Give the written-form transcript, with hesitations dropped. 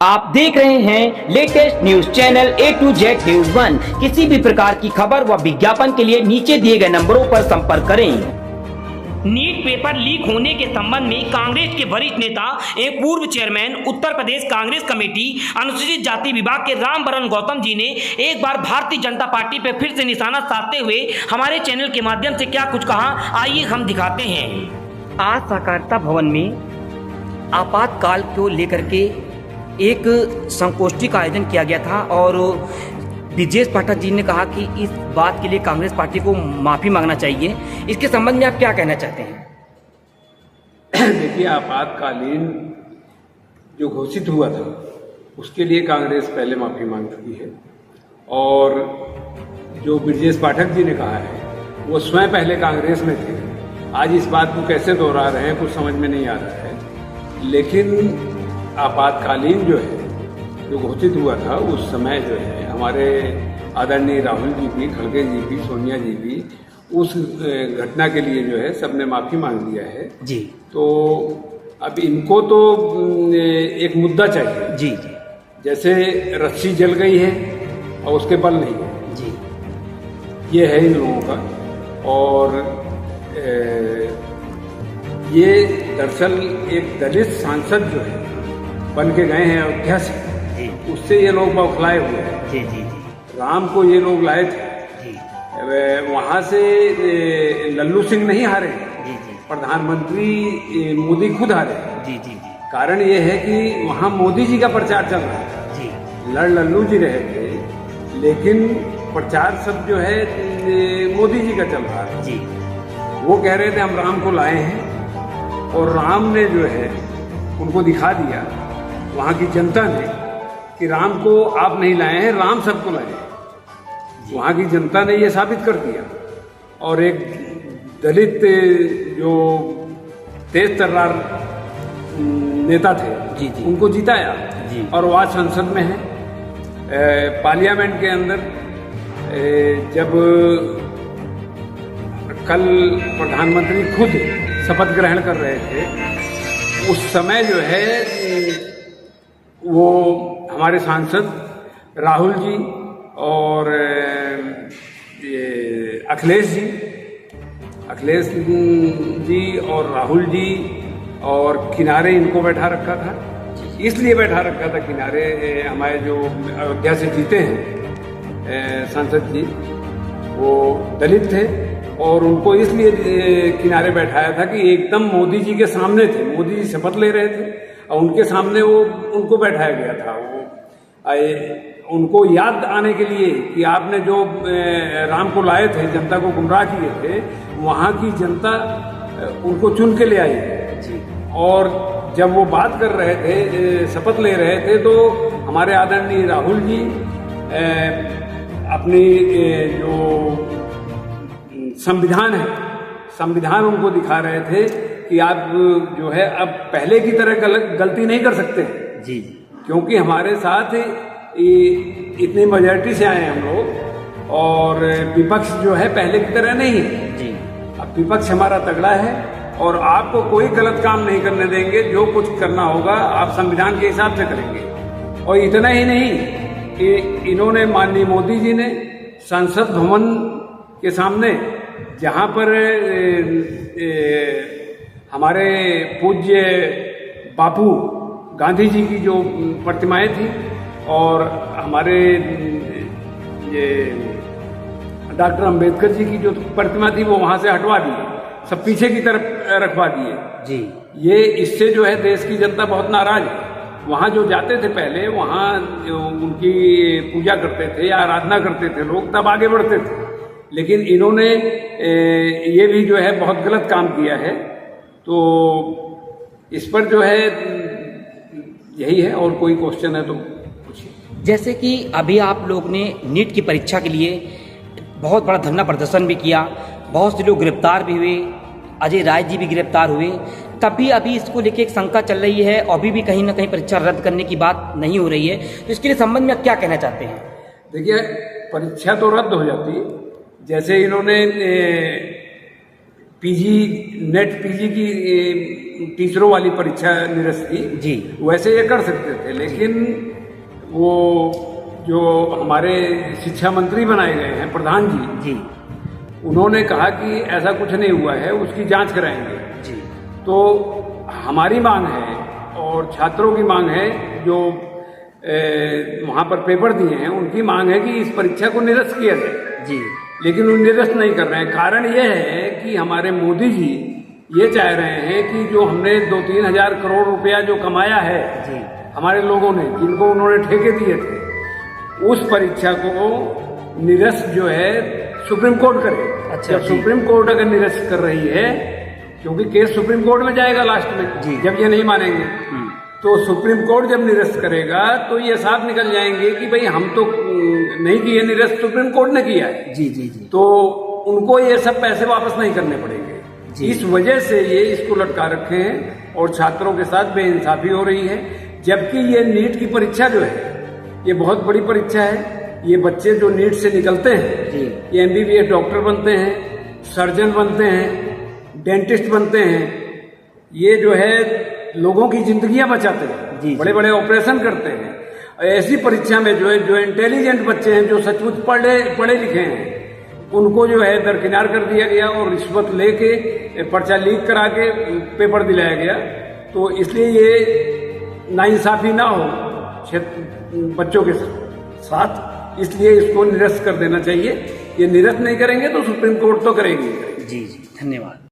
आप देख रहे हैं latest news channel A to Z news 1। किसी भी प्रकार की खबर व विज्ञापन के लिए नीचे दिए गए नंबरों पर संपर्क करें। नीट पेपर लीक होने के संबंध में कांग्रेस के वरिष्ठ नेता एवं पूर्व चेयरमैन उत्तर प्रदेश कांग्रेस कमेटी अनुसूचित जाति विभाग के रामबरन गौतम जी ने एक बार भारतीय जनता पार्टी पर फिर से निशाना साधते हुए हमारे चैनल के माध्यम से क्या कुछ कहा, आइए हम दिखाते हैं। आज सहकारिता भवन में आपातकाल को लेकर के एक संगोष्ठी का आयोजन किया गया था और ब्रजेश पाठक जी ने कहा कि इस बात के लिए कांग्रेस पार्टी को माफी मांगना चाहिए। इसके संबंध में आप क्या कहना चाहते हैं? देखिए, आपातकालीन जो घोषित हुआ था उसके लिए कांग्रेस पहले माफी मांग चुकी है और जो ब्रजेश पाठक जी ने कहा है वो स्वयं पहले कांग्रेस में थे। आज इस बात को कैसे दोहरा रहे हैं कुछ समझ में नहीं आ रहा है। लेकिन आपातकालीन जो है जो घोषित हुआ था उस समय जो है हमारे आदरणीय राहुल जी भी, खड़गे जी भी, सोनिया जी भी उस घटना के लिए जो है सबने माफी मांग लिया है जी। तो अब इनको तो एक मुद्दा चाहिए जी। जैसे रस्सी जल गई है और उसके बल नहीं है जी। ये है इन लोगों का। और ये दरअसल एक दलित सांसद जो है बन के गए हैं अयोध्या से, उससे ये लोग बौखलाए हुए हैं। जी जी जी। राम को ये लोग लाए थे जी। वहां से लल्लू सिंह नहीं हारे, जी जी। प्रधानमंत्री मोदी खुद हारे। जी जी जी। कारण ये है कि वहां मोदी जी का प्रचार चल रहा था जी। लल्लू जी रहे थे लेकिन प्रचार सब जो है मोदी जी का चल रहा था जी। वो कह रहे थे हम राम को लाए हैं और राम ने जो है उनको दिखा दिया, वहां की जनता ने, कि राम को आप नहीं लाए हैं, राम सबको लाए हैं। वहां की जनता ने ये साबित कर दिया और एक दलित जो तेज तर्रार नेता थे जी जी। उनको जिताया जी। और वो आज संसद में है। पार्लियामेंट के अंदर जब कल प्रधानमंत्री खुद शपथ ग्रहण कर रहे थे उस समय जो है वो हमारे सांसद राहुल जी और ये अखिलेश जी और राहुल जी और किनारे इनको बैठा रखा था। इसलिए बैठा रखा था किनारे, हमारे जो अयोध्या से जीते हैं सांसद जी वो दलित थे और उनको इसलिए किनारे बैठाया था कि एकदम मोदी जी के सामने थे, मोदी जी शपथ ले रहे थे और उनके सामने वो उनको बैठाया गया था। वो उनको याद आने के लिए कि आपने जो राम को लाए थे, जनता को गुमराह किए थे, वहाँ की जनता उनको चुन के ले आई जी। और जब वो बात कर रहे थे, शपथ ले रहे थे, तो हमारे आदरणीय राहुल जी अपनी जो संविधान है, संविधान उनको दिखा रहे थे कि आप जो है अब पहले की तरह गलती नहीं कर सकते जी। क्योंकि हमारे साथ इतनी मेजॉरिटी से आए हैं हम लोग और विपक्ष जो है पहले की तरह नहीं है जी। अब विपक्ष हमारा तगड़ा है और आपको कोई गलत काम नहीं करने देंगे। जो कुछ करना होगा आप संविधान के हिसाब से करेंगे। और इतना ही नहीं कि इन्होंने, माननीय मोदी जी ने संसद भवन के सामने जहां पर हमारे पूज्य बापू गांधी जी की जो प्रतिमाएं थी और हमारे ये डॉक्टर अंबेडकर जी की जो प्रतिमा थी वो वहां से हटवा दी, सब पीछे की तरफ रखवा दिए जी। ये इससे जो है देश की जनता बहुत नाराज है। वहां जो जाते थे पहले, वहां उनकी पूजा करते थे या आराधना करते थे लोग, तब आगे बढ़ते थे। लेकिन इन्होंने ये भी जो है बहुत गलत काम किया है। तो इस पर जो है यही है। और कोई क्वेश्चन है तो पूछिए। जैसे कि अभी आप लोग ने नीट की परीक्षा के लिए बहुत बड़ा धरना प्रदर्शन भी किया, बहुत से लोग गिरफ्तार भी हुए, अजय राय जी भी गिरफ्तार हुए, तब भी अभी इसको लेके एक शंका चल रही है, अभी भी कहीं ना कहीं परीक्षा रद्द करने की बात नहीं हो रही है। तो इसके लिए संबंध में आप क्या कहना चाहते हैं? देखिए, परीक्षा तो रद्द हो जाती, जैसे इन्होंने पीजी नेट पीजी की टीचरों वाली परीक्षा निरस्त की जी। वैसे ये कर सकते थे, लेकिन वो जो हमारे शिक्षा मंत्री बनाए गए हैं प्रधान जी, उन्होंने कहा कि ऐसा कुछ नहीं हुआ है, उसकी जांच कराएंगे। जी। तो हमारी मांग है और छात्रों की मांग है, जो वहाँ पर पेपर दिए हैं उनकी मांग है कि इस परीक्षा को निरस्त किया जाए। जी। लेकिन वो निरस्त नहीं कर रहे हैं। कारण यह है कि हमारे मोदी जी ये चाह रहे हैं कि जो हमने 2-3 हजार करोड़ रुपया जो कमाया है जी। हमारे लोगों ने, जिनको उन्होंने ठेके दिए थे, उस परीक्षा को निरस्त जो है सुप्रीम कोर्ट करे। अच्छा, जब जी। सुप्रीम कोर्ट अगर निरस्त कर रही है, क्योंकि केस सुप्रीम कोर्ट में जाएगा लास्ट में, जी। जब ये नहीं मानेंगे, तो सुप्रीम कोर्ट जब निरस्त करेगा तो ये साफ निकल जाएंगे कि भाई हम तो नहीं किए निरस्त, सुप्रीम कोर्ट ने किया है। जी। जी। जी। तो उनको ये सब पैसे वापस नहीं करने पड़ेंगे। इस वजह से ये इसको लटका रखे हैं और छात्रों के साथ बेइंसाफी हो रही है। जबकि ये नीट की परीक्षा जो है ये बहुत बड़ी परीक्षा है। ये बच्चे जो नीट से निकलते हैं जी। ये MBBS डॉक्टर बनते हैं, सर्जन बनते हैं, डेंटिस्ट बनते हैं। ये जो है लोगों की जिंदगियां बचाते हैं, जी। बड़े बड़े ऑपरेशन करते हैं। ऐसी परीक्षा में जो है जो इंटेलिजेंट बच्चे हैं, जो सचमुच पढ़े लिखे हैं, उनको जो है दरकिनार कर दिया गया और रिश्वत लेके पर्चा लीक करा के पेपर दिलाया गया। तो इसलिए ये नाइंसाफी ना हो बच्चों के साथ, इसलिए इसको निरस्त कर देना चाहिए। ये निरस्त नहीं करेंगे तो सुप्रीम कोर्ट तो करेगी। जी। जी। धन्यवाद।